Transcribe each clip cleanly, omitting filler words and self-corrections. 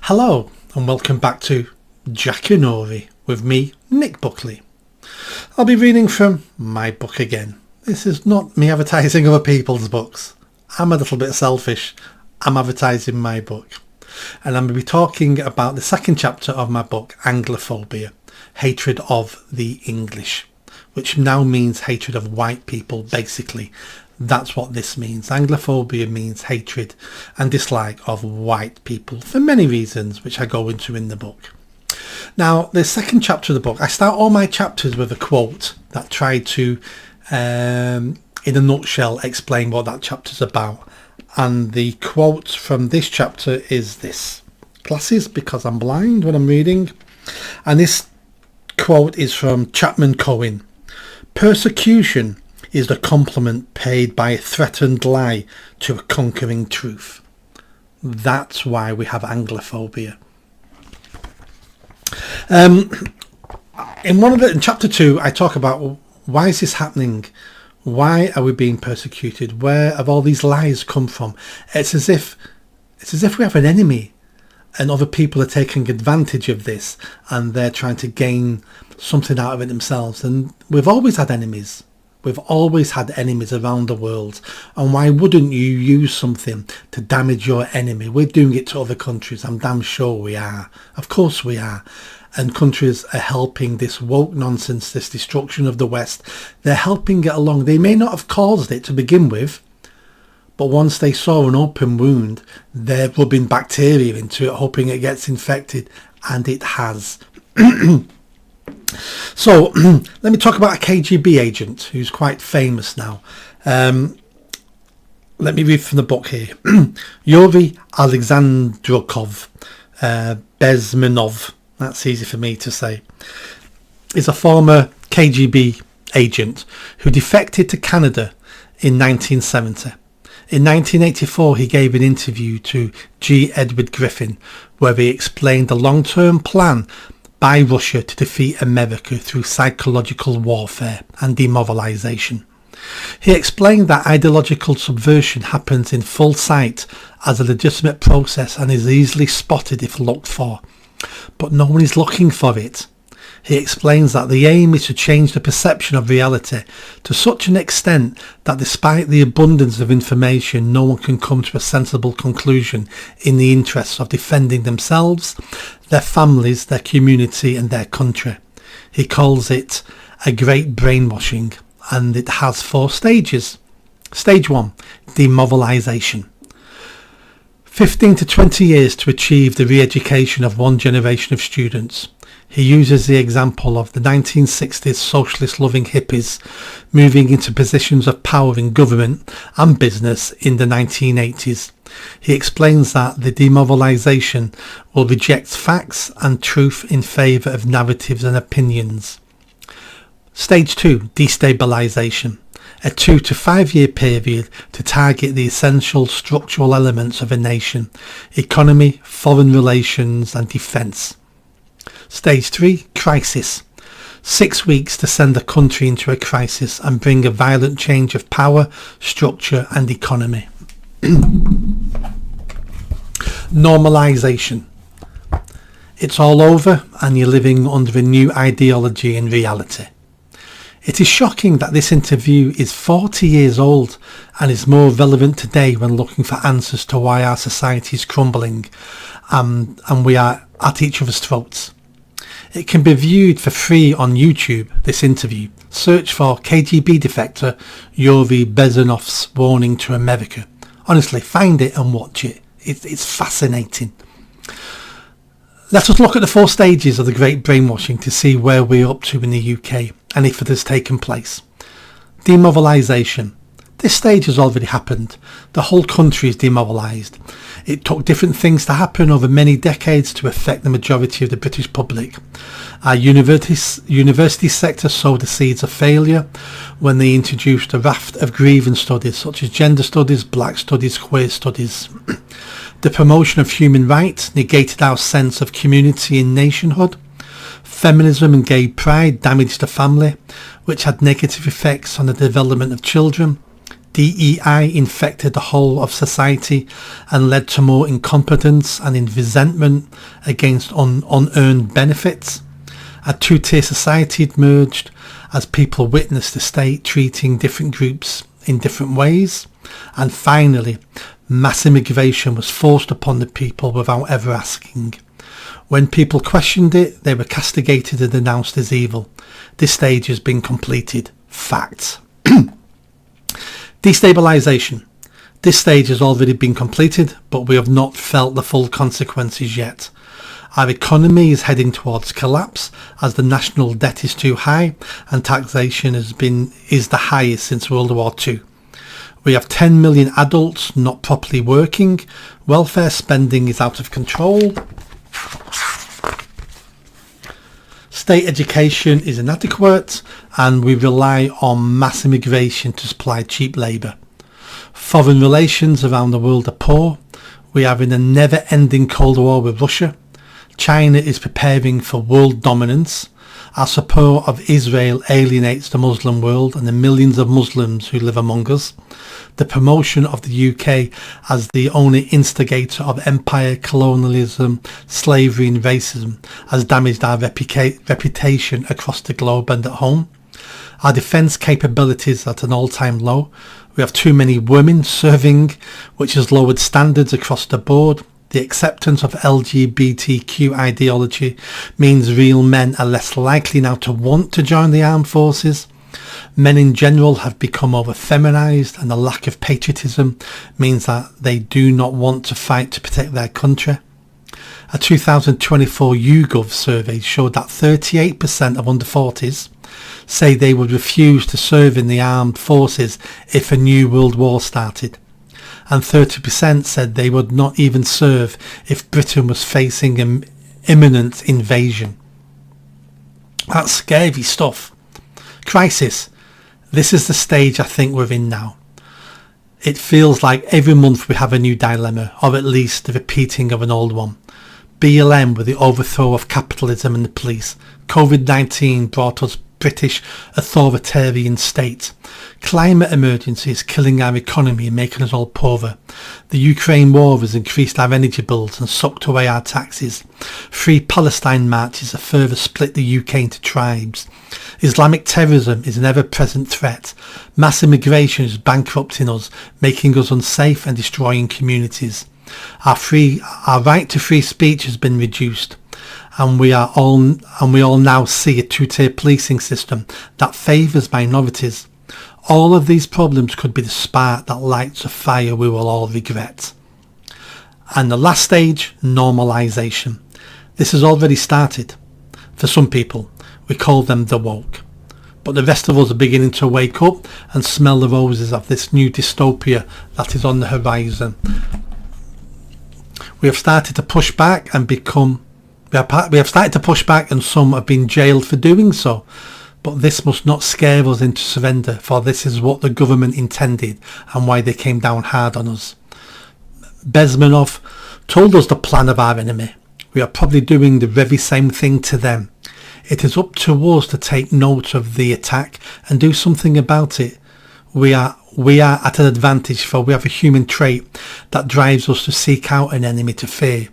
Hello and welcome back to Jackanory with me, Nick Buckley. I'll be reading from my book again. This is not me advertising other people's books. I'm a little bit selfish. I'm advertising my book. And I'm going to be talking about the second chapter of my book, Anglophobia, hatred of the English, which now means hatred of white people, basically. That's what this means. Anglophobia means hatred and dislike of white people for many reasons, which I go into in the book. Now, the second chapter of the book, I start all my chapters with a quote that tried to, in a nutshell, explain what that chapter's about. And the quote from this chapter is this. Glasses, because I'm blind when I'm reading. And this quote is from Chapman Cohen. Persecution is the compliment paid by a threatened lie to a conquering truth. That's why we have Anglophobia. In chapter 2, I talk about why is this happening? Why are we being persecuted? Where have all these lies come from? It's as if we have an enemy and other people are taking advantage of this and they're trying to gain something out of it themselves. And we've always had enemies. We've always had enemies around the world, and why wouldn't you use something to damage your enemy? We're doing it to other countries. I'm damn sure we are. Of course we are. And countries are helping this woke nonsense, this destruction of the West. They're helping it along. They may not have caused it to begin with, but once they saw an open wound, they're rubbing bacteria into it, hoping it gets infected, and it has. So let me talk about a KGB agent who's quite famous now. Let me read from the book here. Yuri Alexandrokov Bezmenov, that's easy for me to say, is a former KGB agent who defected to Canada in 1970. In 1984, he gave an interview to G. Edward Griffin where he explained the long-term plan by Russia to defeat America through psychological warfare and demobilization. He explained that ideological subversion happens in full sight as a legitimate process and is easily spotted if looked for, but no one is looking for it. He explains that the aim is to change the perception of reality to such an extent that despite the abundance of information, no one can come to a sensible conclusion in the interests of defending themselves, their families, their community and their country. He calls it a great brainwashing, and it has 4 stages. Stage 1, demobilization. 15 to 20 years to achieve the re-education of one generation of students. He uses the example of the 1960s socialist-loving hippies moving into positions of power in government and business in the 1980s. He explains that the demobilization will reject facts and truth in favour of narratives and opinions. Stage 2, destabilization. A 2 to 5 year period to target the essential structural elements of a nation: economy, foreign relations and defence. Stage 3, crisis. 6 weeks to send the country into a crisis and bring a violent change of power, structure and economy. Normalisation. It's all over and you're living under a new ideology and reality. It is shocking that this interview is 40 years old and is more relevant today when looking for answers to why our society is crumbling and we are at each other's throats. It can be viewed for free on YouTube, this interview. Search for KGB defector Yuri Bezmenov's warning to America. Honestly, find it and watch it. It's fascinating. Let us look at the 4 stages of the Great Brainwashing to see where we're up to in the UK and if it has taken place. Demobilisation. This stage has already happened. The whole country is demobilised. It took different things to happen over many decades to affect the majority of the British public. Our university sector sowed the seeds of failure when they introduced a raft of grievance studies such as gender studies, black studies, queer studies. The promotion of human rights negated our sense of community and nationhood. Feminism and gay pride damaged the family, which had negative effects on the development of children. DEI infected the whole of society and led to more incompetence and resentment against unearned benefits. A two-tier society had emerged as people witnessed the state treating different groups in different ways. And finally, mass immigration was forced upon the people without ever asking. When people questioned it, they were castigated and denounced as evil. This stage has been completed. Facts. Destabilisation. This stage has already been completed, but we have not felt the full consequences yet. Our economy is heading towards collapse as the national debt is too high and taxation is the highest since World War II. We have 10 million adults not properly working. Welfare spending is out of control. State education is inadequate and we rely on mass immigration to supply cheap labour. Foreign relations around the world are poor. We are in a never-ending Cold War with Russia. China is preparing for world dominance. Our support of Israel alienates the Muslim world and the millions of Muslims who live among us. The promotion of the UK as the only instigator of empire, colonialism, slavery and racism has damaged our reputation across the globe and at home. Our defence capabilities are at an all-time low. We have too many women serving, which has lowered standards across the board. The acceptance of LGBTQ ideology means real men are less likely now to want to join the armed forces. Men in general have become over-feminised and the lack of patriotism means that they do not want to fight to protect their country. A 2024 YouGov survey showed that 38% of under 40s say they would refuse to serve in the armed forces if a new world war started. And 30% said they would not even serve if Britain was facing an imminent invasion. That's scary stuff. Crisis. This is the stage I think we're in now. It feels like every month we have a new dilemma, or at least the repeating of an old one. BLM with the overthrow of capitalism and the police. COVID-19 brought us British authoritarian state. Climate emergency is killing our economy and making us all poorer. The Ukraine war has increased our energy bills and sucked away our taxes. Free Palestine marches have further split the UK into tribes. Islamic terrorism is an ever-present threat. Mass immigration is bankrupting us, making us unsafe and destroying communities. Our right to free speech has been reduced. And we all now see a two-tier policing system that favours minorities. All of these problems could be the spark that lights a fire we will all regret. And the last stage, normalisation. This has already started. For some people, we call them the woke. But the rest of us are beginning to wake up and smell the roses of this new dystopia that is on the horizon. We have started to push back and we have started to push back and some have been jailed for doing so. But this must not scare us into surrender, for this is what the government intended and why they came down hard on us. Bezmenov told us the plan of our enemy. We are probably doing the very same thing to them. It is up to us to take note of the attack and do something about it. We are at an advantage, for we have a human trait that drives us to seek out an enemy to fear.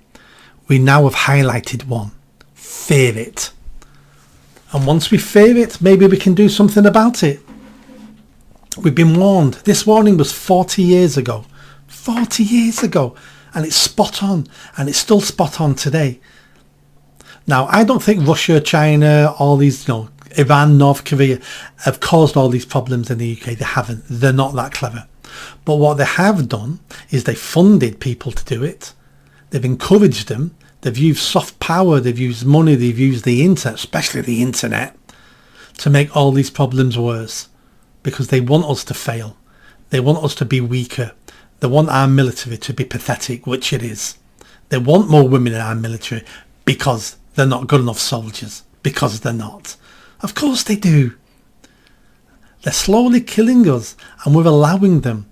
We now have highlighted one. Fear it. And once we fear it, maybe we can do something about it. We've been warned. This warning was 40 years ago. 40 years ago. And it's spot on. And it's still spot on today. Now, I don't think Russia, China, all these, Iran, North Korea have caused all these problems in the UK. They haven't. They're not that clever. But what they have done is they funded people to do it. They've encouraged them. They've used soft power. They've used money. They've used the internet, especially the internet, to make all these problems worse because they want us to fail. They want us to be weaker. They want our military to be pathetic, which it is. They want more women in our military because they're not good enough soldiers, because they're not. Of course they do. They're slowly killing us and we're allowing them.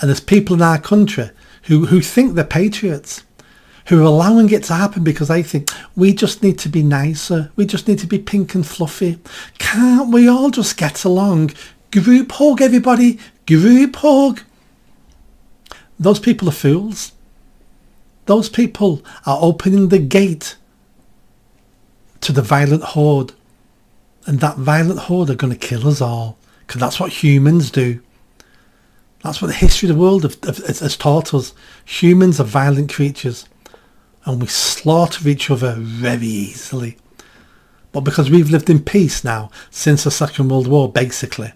And there's people in our country who think they're patriots, who are allowing it to happen because they think we just need to be nicer. We just need to be pink and fluffy. Can't we all just get along? Group hug everybody. Group hug. Those people are fools. Those people are opening the gate to the violent horde. And that violent horde are going to kill us all. Because that's what humans do. That's what the history of the world has taught us. Humans are violent creatures. And we slaughter each other very easily. But because we've lived in peace now since the Second World War, basically,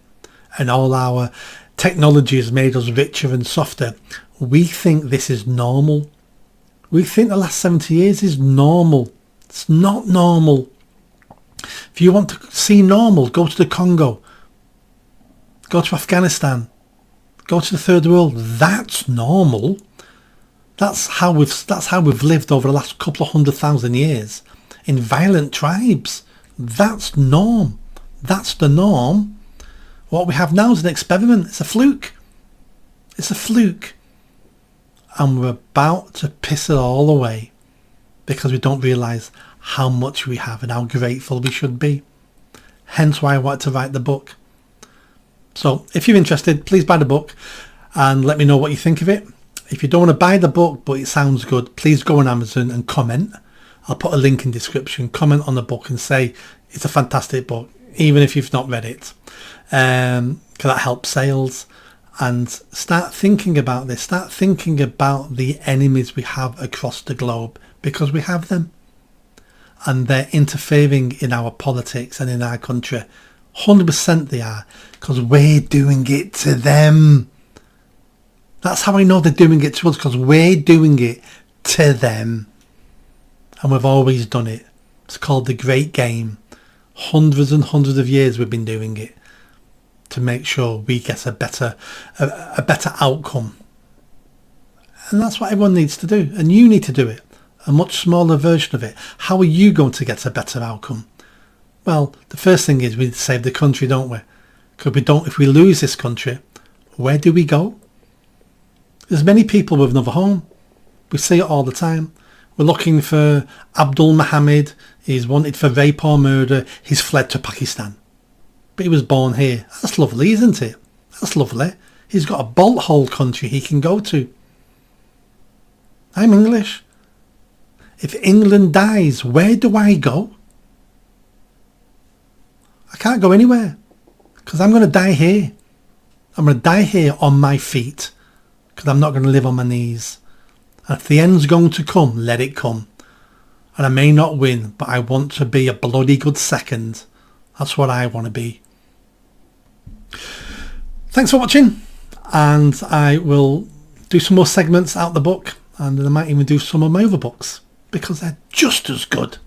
and all our technology has made us richer and softer, we think this is normal. We think the last 70 years is normal. It's not normal. If you want to see normal, go to the Congo. Go to Afghanistan. Go to the Third World. That's normal. That's how we've lived over the last couple of 100,000 years in violent tribes. That's norm. That's the norm. What we have now is an experiment. It's a fluke. It's a fluke. And we're about to piss it all away because we don't realise how much we have and how grateful we should be. Hence why I wanted to write the book. So if you're interested, please buy the book and let me know what you think of it. If you don't want to buy the book but it sounds good, please go on Amazon and comment. I'll put a link in the description. Comment on the book and say it's a fantastic book, even if you've not read it. Because that helps sales. And start thinking about this. Start thinking about the enemies we have across the globe, because we have them. And they're interfering in our politics and in our country. 100% they are, because we're doing it to them. That's how I know they're doing it to us, because we're doing it to them. And we've always done it. It's called the Great Game. Hundreds and hundreds of years we've been doing it to make sure we get a better outcome. And that's what everyone needs to do. And you need to do it. A much smaller version of it. How are you going to get a better outcome? Well, the first thing is we need to save the country, don't we? Because if we lose this country, where do we go? There's many people with another home. We see it all the time. We're looking for Abdul Mohammed. He's wanted for rape or murder. He's fled to Pakistan. But he was born here. That's lovely, isn't it? That's lovely. He's got a bolt hole country he can go to. I'm English. If England dies, where do I go? I can't go anywhere. Because I'm going to die here. I'm going to die here on my feet. Because I'm not going to live on my knees. And if the end's going to come, let it come. And I may not win, but I want to be a bloody good second. That's what I want to be. Thanks for watching. And I will do some more segments out the book. And then I might even do some of my other books. Because they're just as good.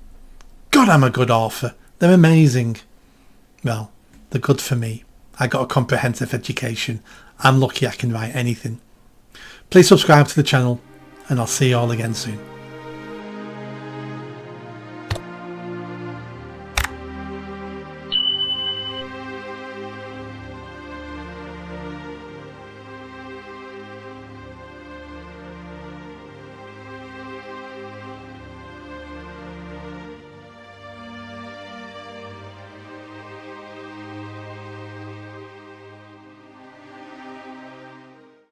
God, I'm a good author. They're amazing. Well, they're good for me. I got a comprehensive education. I'm lucky I can write anything. Please subscribe to the channel. And I'll see you all again soon.